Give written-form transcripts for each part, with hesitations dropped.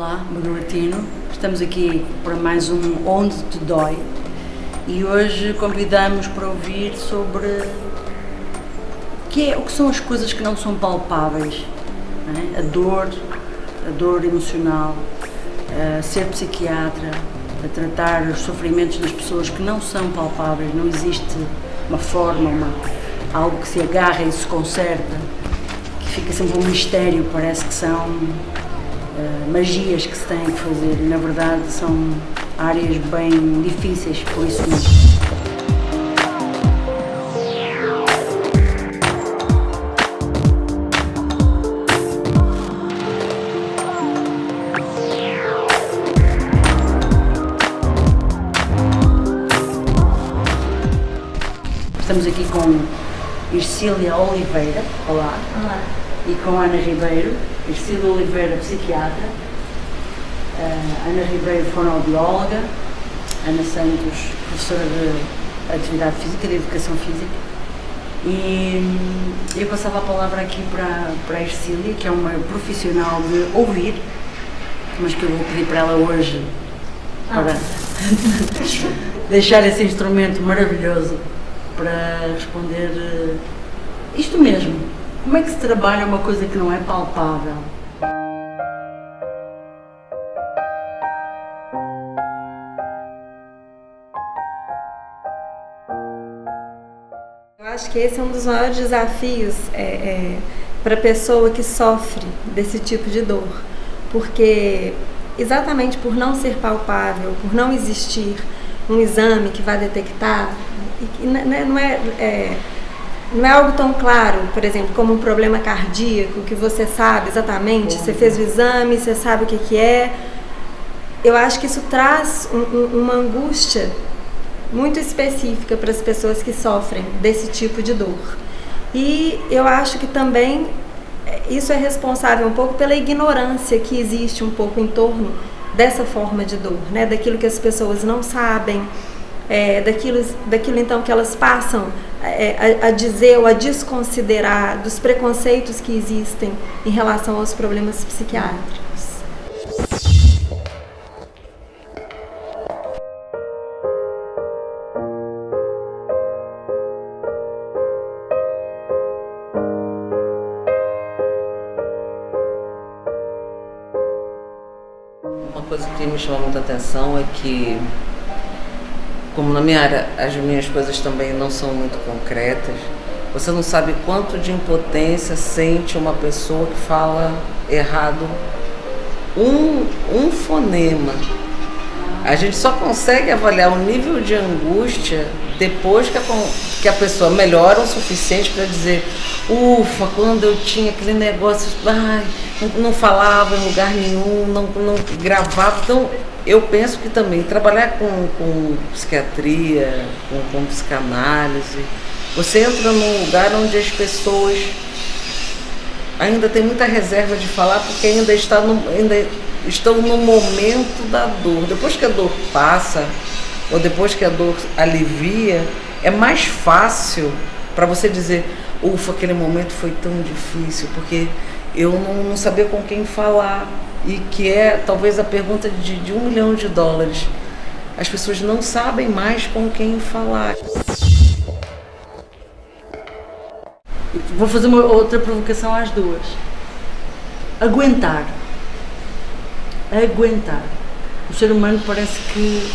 Olá, Bruno Latino. Estamos aqui para mais um Onde Te Dói e hoje convidamos para ouvir sobre o que são as coisas que não são palpáveis, não é? A dor emocional, ser psiquiatra, a tratar os sofrimentos das pessoas que não são palpáveis, não existe uma forma, algo que se agarra e se conserta, que fica sempre um mistério, parece que são magias que se têm que fazer e na verdade são áreas bem difíceis, por isso mesmo. Estamos aqui com Ercília Oliveira, olá. Olá. E com Ana Ribeiro, Ercília Oliveira, psiquiatra, Ana Ribeiro, fonoaudióloga, Ana Santos, professora de atividade física, de educação física. E eu passava a palavra aqui para a Ercília, que é uma profissional de ouvir, mas que eu vou pedir para ela hoje para deixar esse instrumento maravilhoso para responder isto mesmo. Como é que se trabalha uma coisa que não é palpável? Eu acho que esse é um dos maiores desafios para a pessoa que sofre desse tipo de dor, porque exatamente por não ser palpável, por não existir um exame que vai detectar, não é algo tão claro, por exemplo, como um problema cardíaco, que você sabe exatamente, você fez o exame, você sabe o que é. Eu acho que isso traz uma angústia muito específica para as pessoas que sofrem desse tipo de dor. E eu acho que também isso é responsável um pouco pela ignorância que existe um pouco em torno dessa forma de dor, né? Daquilo que as pessoas não sabem, daquilo então que elas passam a dizer ou a desconsiderar, dos preconceitos que existem em relação aos problemas psiquiátricos. Uma coisa que me chama muita atenção é que, como na minha área as minhas coisas também não são muito concretas, você não sabe quanto de impotência sente uma pessoa que fala errado um fonema. A gente só consegue avaliar o nível de angústia depois que a pessoa melhora o suficiente para dizer: ufa, quando eu tinha aquele negócio, não falava em lugar nenhum, não gravava. Então, eu penso que também trabalhar com psiquiatria, com psicanálise, você entra num lugar onde as pessoas ainda têm muita reserva de falar, porque ainda estão no momento da dor. Depois que a dor passa, ou depois que a dor alivia, é mais fácil para você dizer: ufa, aquele momento foi tão difícil, porque eu não sabia com quem falar. E que é talvez a pergunta de $1 milhão. As pessoas não sabem mais com quem falar. Vou fazer uma outra provocação às duas. Aguentar. O ser humano parece que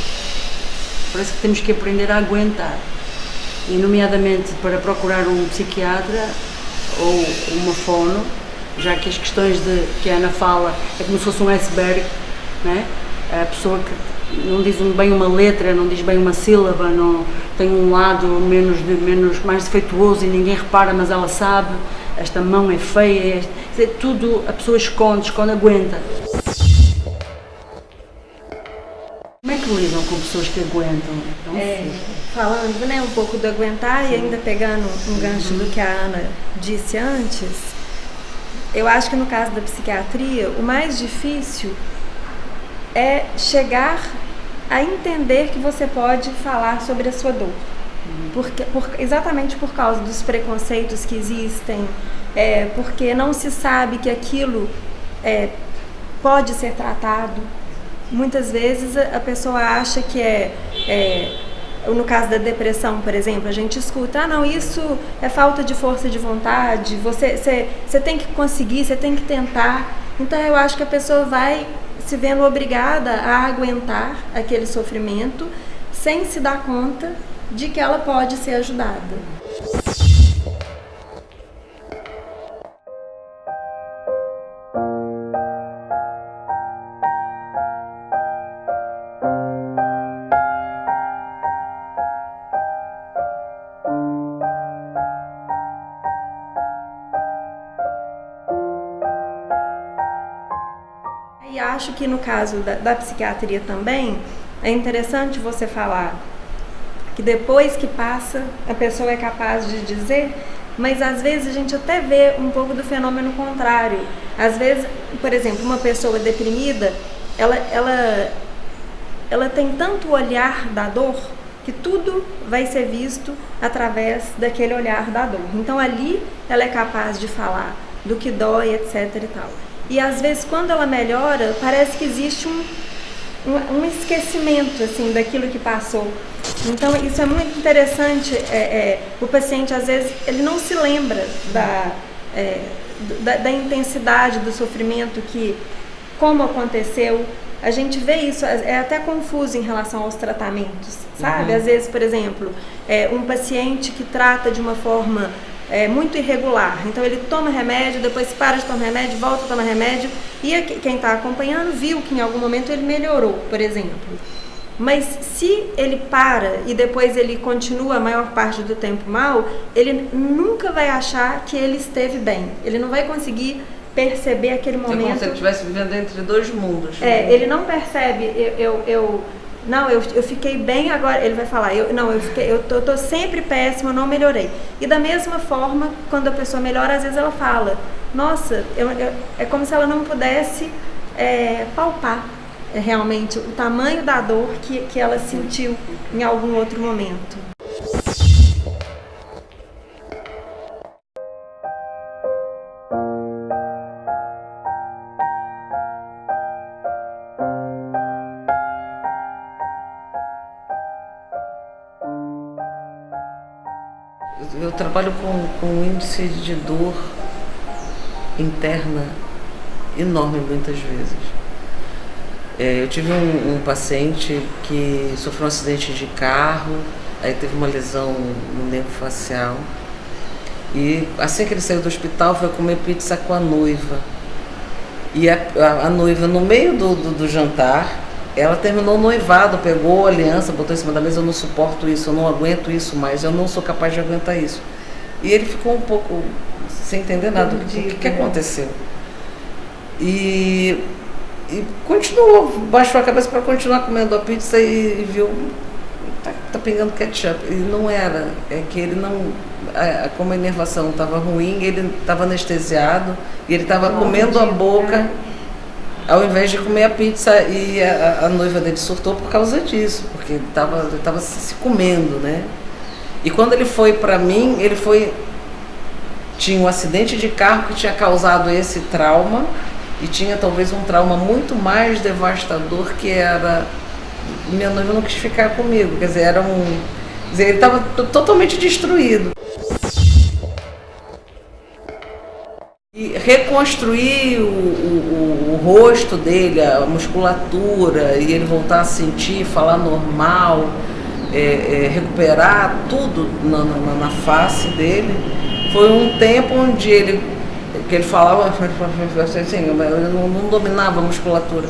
temos que aprender a aguentar. E nomeadamente para procurar um psiquiatra ou uma fono, já que as questões que a Ana fala é como se fosse um iceberg, né? A pessoa que não diz bem uma letra, não diz bem uma sílaba, não tem um lado mais defeituoso e ninguém repara, mas ela sabe, esta mão é feia, tudo a pessoa esconde, aguenta. Como é que lidam com pessoas que aguentam? Falando, né, um pouco do aguentar. Sim. E ainda pegando um gancho do que a Ana disse antes, eu acho que no caso da psiquiatria, o mais difícil é chegar a entender que você pode falar sobre a sua dor. Exatamente por causa dos preconceitos que existem, porque não se sabe que aquilo pode ser tratado. Muitas vezes a pessoa acha que no caso da depressão, por exemplo, a gente escuta, não, isso é falta de força de vontade, você tem que conseguir, você tem que tentar. Então eu acho que a pessoa vai se vendo obrigada a aguentar aquele sofrimento sem se dar conta de que ela pode ser ajudada. E acho que no caso da psiquiatria também, é interessante você falar que depois que passa, a pessoa é capaz de dizer, mas às vezes a gente até vê um pouco do fenômeno contrário. Às vezes, por exemplo, uma pessoa deprimida, ela tem tanto olhar da dor que tudo vai ser visto através daquele olhar da dor. Então ali ela é capaz de falar do que dói, etc e tal. E às vezes quando ela melhora, parece que existe um esquecimento assim daquilo que passou. Então isso é muito interessante. O paciente às vezes ele não se lembra da intensidade do sofrimento, como aconteceu. A gente vê isso, é até confuso em relação aos tratamentos, sabe? Às vezes, por exemplo, um paciente que trata de uma forma muito irregular, então ele toma remédio, depois para de tomar remédio, volta a tomar remédio, e quem está acompanhando viu que em algum momento ele melhorou, por exemplo. Mas se ele para e depois ele continua a maior parte do tempo mal, ele nunca vai achar que ele esteve bem, ele não vai conseguir perceber aquele momento. É como se ele estivesse vivendo entre dois mundos. Ele não percebe, eu fiquei bem agora, ele vai falar, eu tô sempre péssimo, eu não melhorei. E da mesma forma, quando a pessoa melhora, às vezes ela fala, nossa, é como se ela não pudesse palpar realmente o tamanho da dor que ela sentiu em algum outro momento. Eu trabalho com um índice de dor interna enorme muitas vezes. Eu tive um paciente que sofreu um acidente de carro, aí teve uma lesão no nervo facial. E assim que ele saiu do hospital, foi comer pizza com a noiva. E a noiva, no meio do jantar, ela terminou o noivado, pegou a aliança, botou em cima da mesa, eu não suporto isso, eu não aguento isso mais, eu não sou capaz de aguentar isso. E ele ficou um pouco sem entender nada do que aconteceu. E continuou, baixou a cabeça para continuar comendo a pizza e viu, tá pingando ketchup. E não era, é que ele não, como a inervação estava ruim, ele estava anestesiado e ele estava comendo a boca ao invés de comer a pizza, e a noiva dele surtou por causa disso, porque ele estava se comendo, né? E quando ele foi para mim, tinha um acidente de carro que tinha causado esse trauma, e tinha talvez um trauma muito mais devastador, que era minha noiva não quis ficar comigo, quer dizer, ele estava totalmente destruído. E reconstruir o rosto dele, a musculatura, e ele voltar a sentir, falar normal, recuperar tudo na face dele, foi um tempo onde ele falava assim, eu não dominava a musculatura.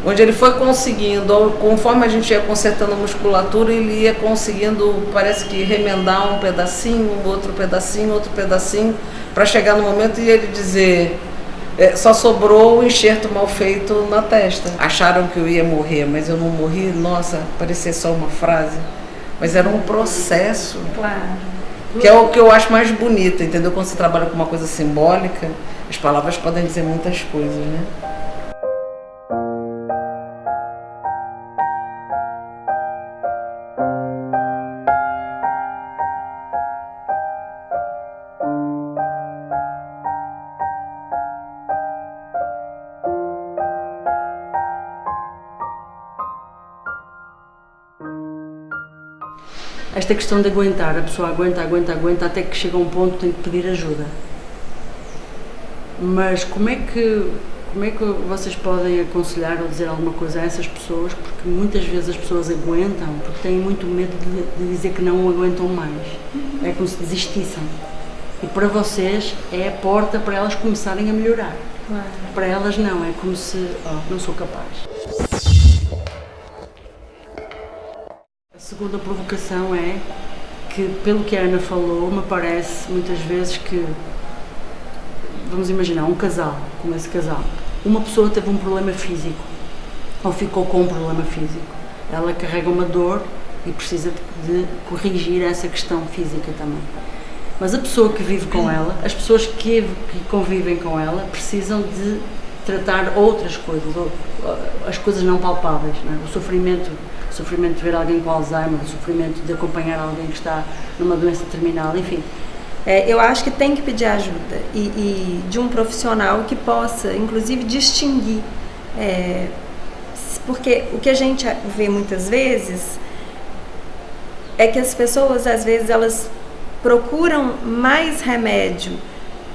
Onde ele foi conseguindo, conforme a gente ia consertando a musculatura, ele ia conseguindo, parece que remendar um pedacinho, outro pedacinho, para chegar no momento e ele dizer, só sobrou o enxerto mal feito na testa. Acharam que eu ia morrer, mas eu não morri. Nossa, parecia só uma frase, mas era um processo. Claro. Que é o que eu acho mais bonito, entendeu? Quando você trabalha com uma coisa simbólica, as palavras podem dizer muitas coisas, né? esta questão de aguentar, a pessoa aguenta até que chega a um ponto que tem que pedir ajuda. Mas como é que vocês podem aconselhar ou dizer alguma coisa a essas pessoas? Porque muitas vezes as pessoas aguentam porque têm muito medo de dizer que não aguentam mais. É como se desistissem. E para vocês é a porta para elas começarem a melhorar. Claro. Para elas não, é como se, não sou capaz. A segunda provocação é que, pelo que a Ana falou, me parece muitas vezes que, vamos imaginar, um casal, como esse casal, uma pessoa teve um problema físico, ou ficou com um problema físico. Ela carrega uma dor e precisa de corrigir essa questão física também. Mas a pessoa que vive com ela, as pessoas que convivem com ela, precisam de tratar outras coisas, as coisas não palpáveis, não é? O sofrimento de ver alguém com Alzheimer, o sofrimento de acompanhar alguém que está numa doença terminal, enfim. Eu acho que tem que pedir ajuda e de um profissional que possa, inclusive, distinguir. Porque o que a gente vê muitas vezes é que as pessoas, às vezes, elas procuram mais remédio,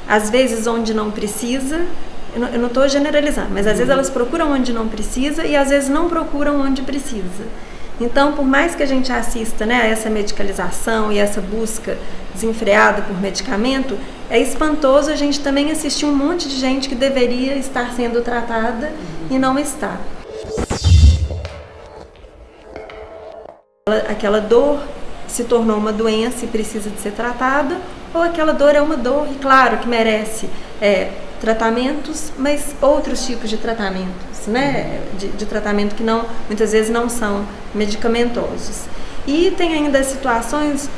às vezes onde não precisa. Eu não estou generalizando, mas às vezes elas procuram onde não precisa e às vezes não procuram onde precisa. Então, por mais que a gente assista, né, a essa medicalização e essa busca desenfreada por medicamento, é espantoso a gente também assistir um monte de gente que deveria estar sendo tratada e não está. Aquela dor se tornou uma doença e precisa de ser tratada, ou aquela dor é uma dor e claro que merece tratamentos, mas outros tipos de tratamentos, né? De tratamento que muitas vezes não são medicamentosos. E tem ainda situações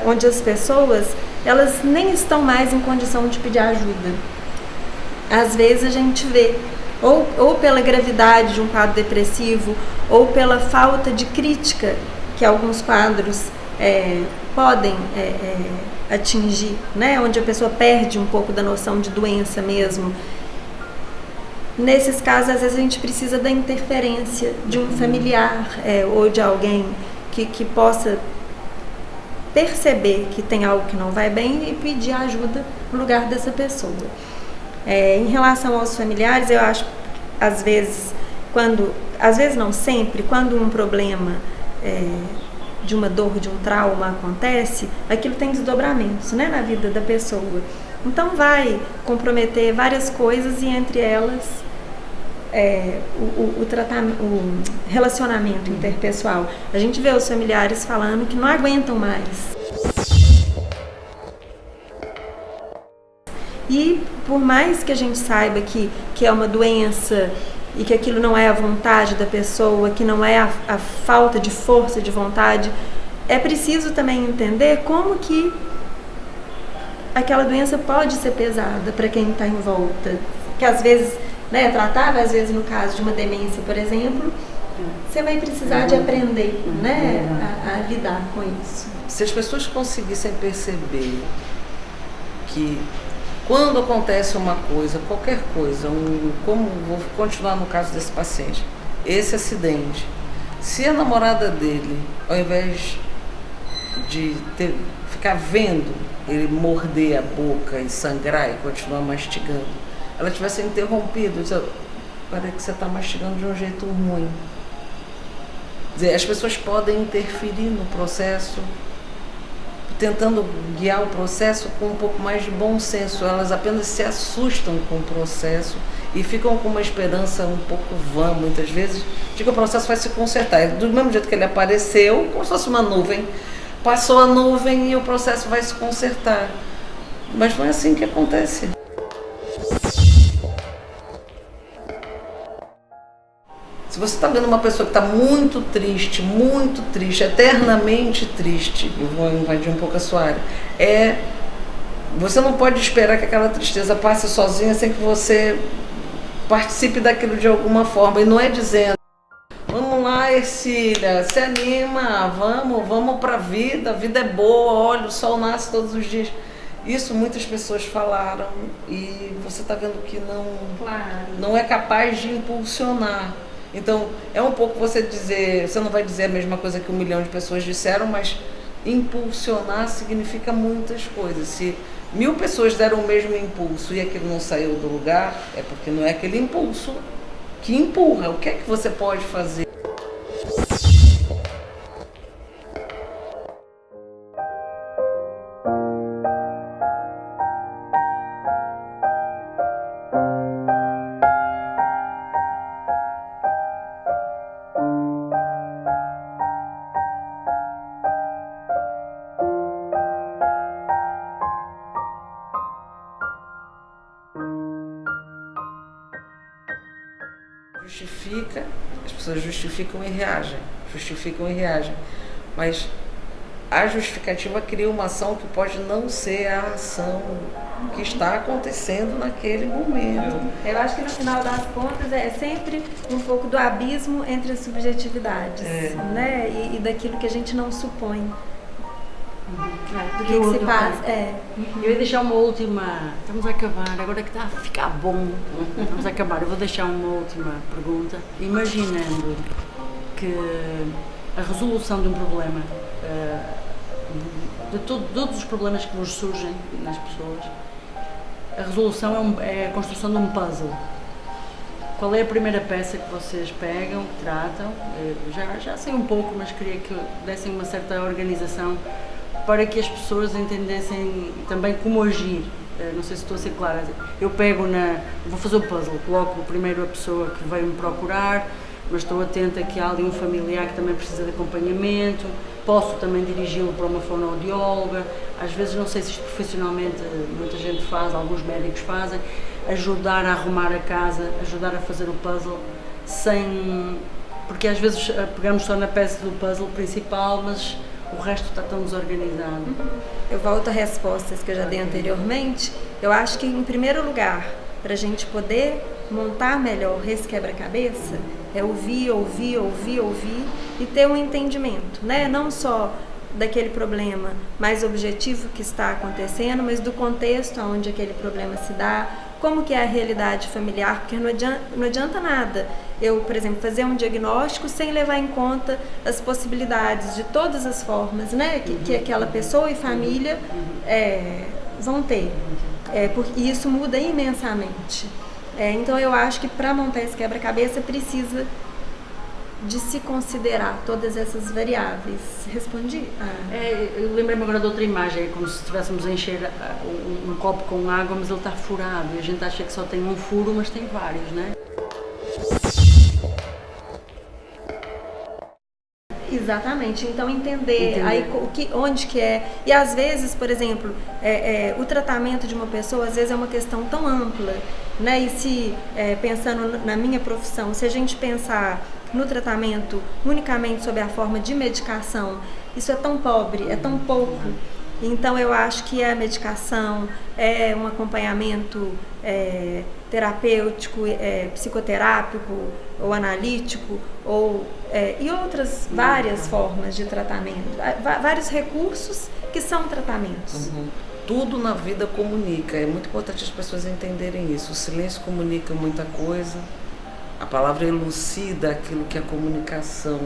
onde as pessoas, elas nem estão mais em condição de pedir ajuda. Às vezes a gente vê, ou pela gravidade de um quadro depressivo, ou pela falta de crítica que alguns quadros podem atingir, né? Onde a pessoa perde um pouco da noção de doença mesmo. Nesses casos, às vezes a gente precisa da interferência de um familiar ou de alguém que possa perceber que tem algo que não vai bem e pedir ajuda no lugar dessa pessoa. Em relação aos familiares, eu acho, às vezes não sempre, quando um problema de uma dor, de um trauma acontece, aquilo tem desdobramentos, né, na vida da pessoa. Então vai comprometer várias coisas e entre elas o relacionamento interpessoal. A gente vê os familiares falando que não aguentam mais. E por mais que a gente saiba que é uma doença e que aquilo não é a vontade da pessoa, que não é a falta de força de vontade, é preciso também entender como que aquela doença pode ser pesada para quem está em volta. Que às vezes, né, é tratável, às vezes no caso de uma demência, por exemplo, você vai precisar de aprender, né, a lidar com isso. Se as pessoas conseguissem perceber que quando acontece uma coisa, qualquer coisa, como vou continuar no caso desse paciente, esse acidente, se a namorada dele, ao invés de ficar vendo ele morder a boca e sangrar e continuar mastigando, ela tivesse interrompido, parece que você está mastigando de um jeito ruim. Quer dizer, as pessoas podem interferir no processo, tentando guiar o processo com um pouco mais de bom senso. Elas apenas se assustam com o processo e ficam com uma esperança um pouco vã, muitas vezes, de que o processo vai se consertar. Do mesmo jeito que ele apareceu, como se fosse uma nuvem, passou a nuvem e o processo vai se consertar. Mas não é assim que acontece. Se você está vendo uma pessoa que está muito triste, eternamente triste, eu vou invadir um pouco a sua área, você não pode esperar que aquela tristeza passe sozinha sem que você participe daquilo de alguma forma. E não é dizendo, vamos lá, Ercília, se anima, vamos para a vida é boa, olha, o sol nasce todos os dias. Isso muitas pessoas falaram e você está vendo que não é capaz de impulsionar. Então, é um pouco você dizer, você não vai dizer a mesma coisa que 1 milhão de pessoas disseram, mas impulsionar significa muitas coisas. Se 1000 pessoas deram o mesmo impulso e aquilo não saiu do lugar, é porque não é aquele impulso que empurra. O que é que você pode fazer? Justifica, as pessoas justificam e reagem, mas a justificativa cria uma ação que pode não ser a ação que está acontecendo naquele momento. Eu acho que no final das contas é sempre um pouco do abismo entre as subjetividades, né? E daquilo que a gente não supõe. Do que se passa. Eu ia deixar uma última. Estamos a acabar, agora que está a ficar bom. Vamos acabar. Eu vou deixar uma última pergunta. Imaginando que a resolução de um problema, de todos os problemas que nos surgem nas pessoas, a resolução é a construção de um puzzle. Qual é a primeira peça que vocês pegam, tratam? Eu já sei um pouco, mas queria que dessem uma certa organização para que as pessoas entendessem também como agir. Não sei se estou a ser clara. Eu vou fazer o puzzle, coloco primeiro a pessoa que veio me procurar, mas estou atenta que há ali um familiar que também precisa de acompanhamento, posso também dirigi-lo para uma fonoaudióloga, às vezes não sei se isto profissionalmente muita gente faz, alguns médicos fazem, ajudar a arrumar a casa, ajudar a fazer o puzzle, porque às vezes pegamos só na peça do puzzle principal, mas o resto está tão desorganizado. Eu volto a respostas que eu já dei anteriormente. Eu acho que, em primeiro lugar, para a gente poder montar melhor esse quebra-cabeça, é ouvir e ter um entendimento, né? Não só daquele problema mais objetivo que está acontecendo, mas do contexto onde aquele problema se dá, como que é a realidade familiar, porque não adianta nada eu, por exemplo, fazer um diagnóstico sem levar em conta as possibilidades de todas as formas, né, que aquela pessoa e família vão ter, porque isso muda imensamente. Então eu acho que para montar esse quebra-cabeça precisa de se considerar todas essas variáveis. Respondi? Eu lembrei-me agora de outra imagem, é como se estivéssemos a encher um copo com água, mas ele está furado e a gente acha que só tem um furo, mas tem vários, não é? Exatamente, então entender. Aí, onde que é, e às vezes, por exemplo, o tratamento de uma pessoa às vezes é uma questão tão ampla, né? E se, pensando na minha profissão, se a gente pensar no tratamento unicamente sob a forma de medicação, isso é tão pobre, é tão pouco. Então eu acho que a medicação é um acompanhamento terapêutico, psicoterápico ou analítico, e outras várias formas de tratamento, vários recursos que são tratamentos. Tudo na vida comunica, é muito importante as pessoas entenderem isso. O silêncio comunica muita coisa, a palavra elucida aquilo que a comunicação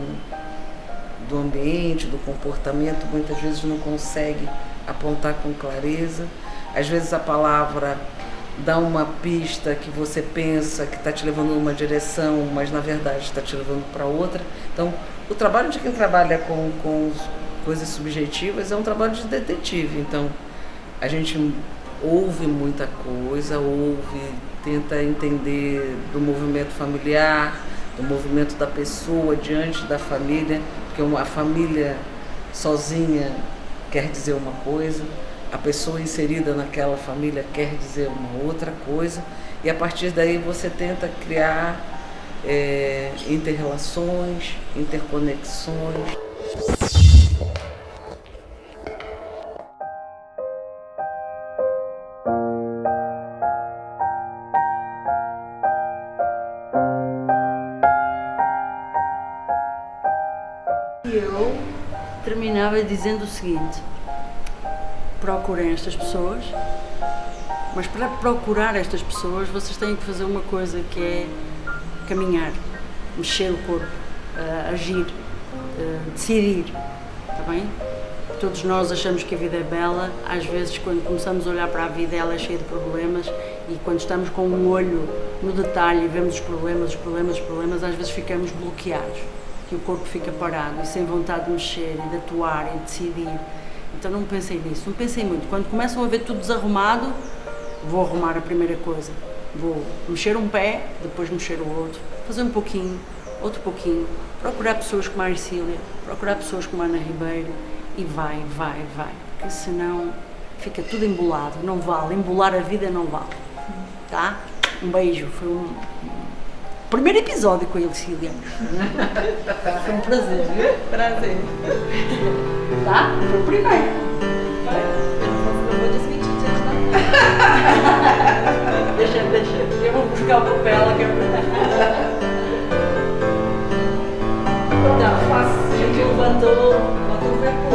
do ambiente, do comportamento, muitas vezes não consegue apontar com clareza. Às vezes a palavra dá uma pista que você pensa que está te levando numa direção, mas na verdade está te levando para outra. Então, o trabalho de quem trabalha com coisas subjetivas é um trabalho de detetive. Então, a gente ouve muita coisa, tenta entender do movimento familiar, do movimento da pessoa diante da família, porque a família sozinha quer dizer uma coisa, a pessoa inserida naquela família quer dizer uma outra coisa, e a partir daí você tenta criar inter-relações, interconexões. Eu terminava dizendo o seguinte: procurem estas pessoas, mas para procurar estas pessoas vocês têm que fazer uma coisa que é caminhar. mexer o corpo, agir, decidir, está bem? Todos nós achamos que a vida é bela, às vezes quando começamos a olhar para a vida ela é cheia de problemas e quando estamos com um olho no detalhe e vemos os problemas, às vezes ficamos bloqueados e o corpo fica parado e sem vontade de mexer e de atuar e de decidir. Então não pensem nisso, não pensem muito. Quando começam a ver tudo desarrumado, vou arrumar a primeira coisa, vou mexer um pé, depois mexer o outro, fazer um pouquinho, outro pouquinho, procurar pessoas como a Arcília, procurar pessoas como a Ana Ribeiro e vai, porque senão fica tudo embolado, não vale, embolar a vida não vale, tá? Um beijo, foi um primeiro episódio com a Arcília, foi um prazer, viu? Prazer. Tá? Foi o primeiro. Eu vou desmentir diante da Deixa, eu vou buscar o papel aqui. Não, faço, a gente levantou o